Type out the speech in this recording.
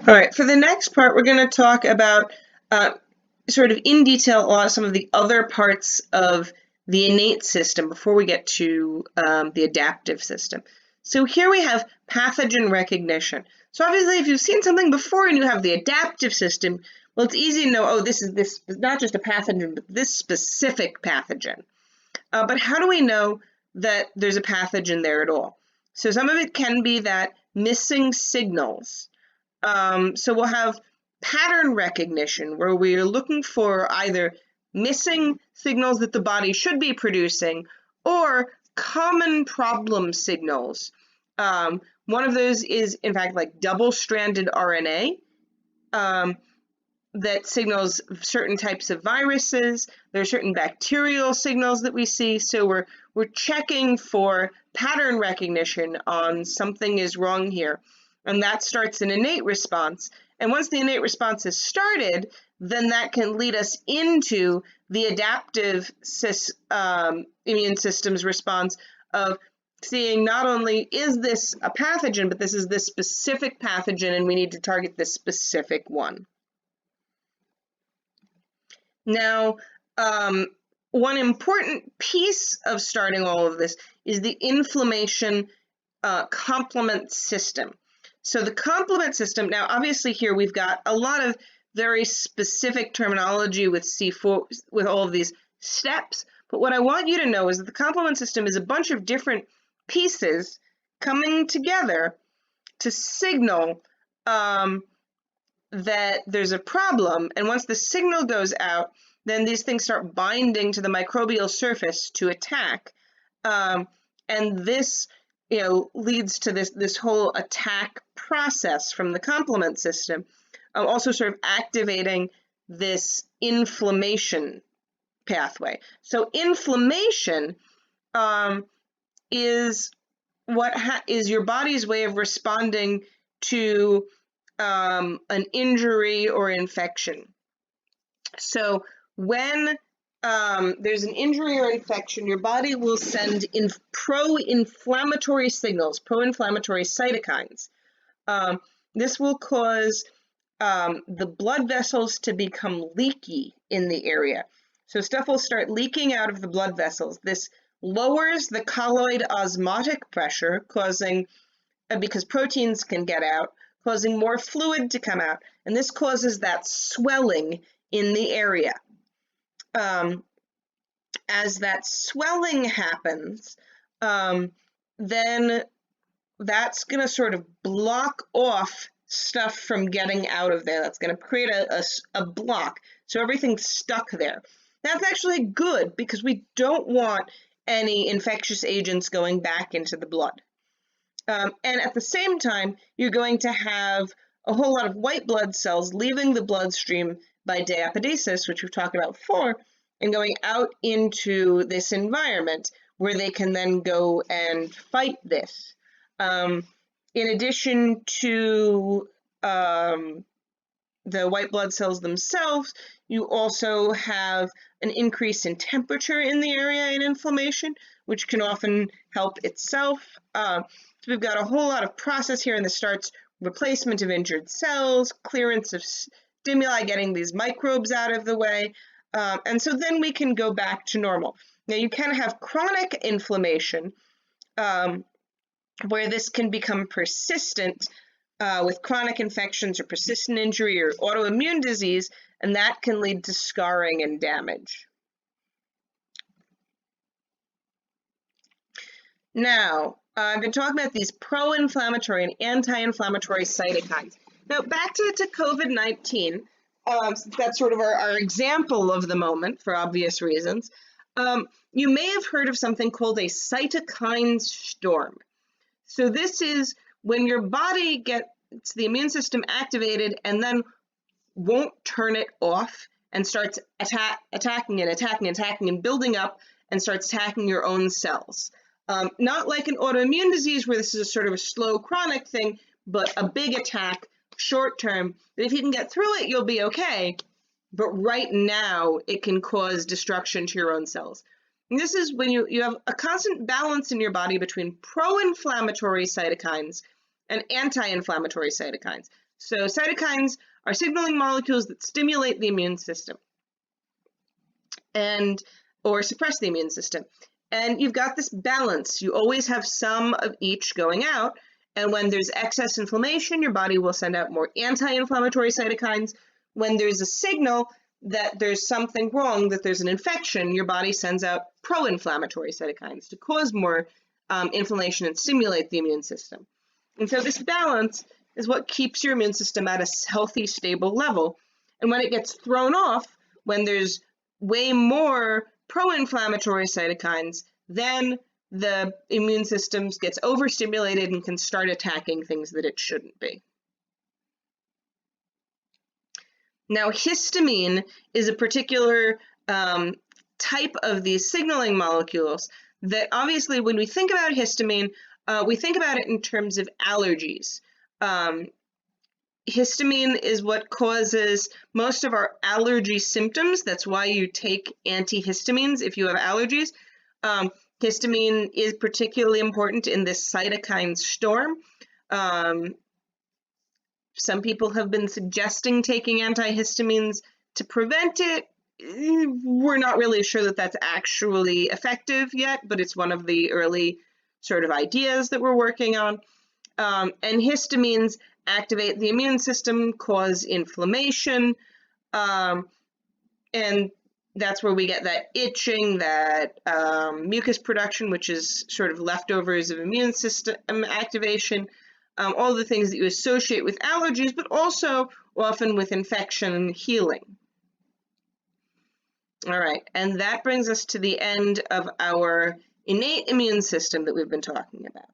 All right, for the next part, we're going to talk about sort of in detail some of the other parts of the innate system before we get to the adaptive system. So here we have pathogen recognition. So obviously, if you've seen something before and you have the adaptive system, well, it's easy to know, oh, this is not just a pathogen, but this specific pathogen. But how do we know that there's a pathogen there at all? So some of it can be that missing signals. So we'll have pattern recognition, where we are looking for either missing signals that the body should be producing or common problem signals. One of those is, in fact, like double-stranded RNA that signals certain types of viruses. There are certain bacterial signals that we see. So we're checking for pattern recognition on something is wrong here. And that starts an innate response. And once the innate response is started, then that can lead us into the adaptive immune system's response of seeing not only is this a pathogen, but this is this specific pathogen, and we need to target this specific one. Now, one important piece of starting all of this is the inflammation complement system. So the complement system, now obviously here we've got a lot of very specific terminology with C4, with all of these steps, but what I want you to know is that the complement system is a bunch of different pieces coming together to signal that there's a problem, and once the signal goes out, then these things start binding to the microbial surface to attack, and this leads to this whole attack process from the complement system, also sort of activating this inflammation pathway. So inflammation is is your body's way of responding to an injury or infection. So when there's an injury or infection, your body will send in pro-inflammatory signals, pro-inflammatory cytokines. This will cause the blood vessels to become leaky in the area. So stuff will start leaking out of the blood vessels. This lowers the colloid osmotic pressure, because proteins can get out, causing more fluid to come out. And this causes that swelling in the area. As that swelling happens, then that's going to sort of block off stuff from getting out of there. That's going to create a block. So everything's stuck there. That's actually good because we don't want any infectious agents going back into the blood. And at the same time, you're going to have a whole lot of white blood cells leaving the bloodstream by diapedesis, which we've talked about before, and going out into this environment where they can then go and fight this. In addition to the white blood cells themselves, you also have an increase in temperature in the area in inflammation, which can often help itself. So we've got a whole lot of process here, and this starts replacement of injured cells, clearance of stimuli, getting these microbes out of the way, and so then we can go back to normal. Now you can have chronic inflammation, where this can become persistent with chronic infections or persistent injury or autoimmune disease, and that can lead to scarring and damage. Now, I've been talking about these pro-inflammatory and anti-inflammatory cytokines. Now, back to COVID-19, that's sort of our example of the moment for obvious reasons. You may have heard of something called a cytokine storm. So this is when your body gets the immune system activated and then won't turn it off and starts attacking and building up and starts attacking your own cells. Not like an autoimmune disease where this is a sort of a slow chronic thing, but a big attack, short term. But if you can get through it, you'll be okay. But right now, it can cause destruction to your own cells. And this is when you have a constant balance in your body between pro-inflammatory cytokines and anti-inflammatory cytokines. So cytokines are signaling molecules that stimulate the immune system or suppress the immune system. And you've got this balance. You always have some of each going out. And when there's excess inflammation, your body will send out more anti-inflammatory cytokines. When there's a signal that there's something wrong, that there's an infection, your body sends out pro-inflammatory cytokines to cause more inflammation and stimulate the immune system. And so this balance is what keeps your immune system at a healthy, stable level. And when it gets thrown off, when there's way more pro-inflammatory cytokines, then the immune system gets overstimulated and can start attacking things that it shouldn't be. Now, histamine is a particular type of these signaling molecules that obviously when we think about histamine, we think about it in terms of allergies. Histamine is what causes most of our allergy symptoms. That's why you take antihistamines if you have allergies. Histamine is particularly important in this cytokine storm. Some people have been suggesting taking antihistamines to prevent it. We're not really sure that that's actually effective yet, but it's one of the early sort of ideas that we're working on. And histamines activate the immune system, cause inflammation, and that's where we get that itching, that mucus production, which is sort of leftovers of immune system activation, all the things that you associate with allergies, but also often with infection and healing. All right, and that brings us to the end of our innate immune system that we've been talking about.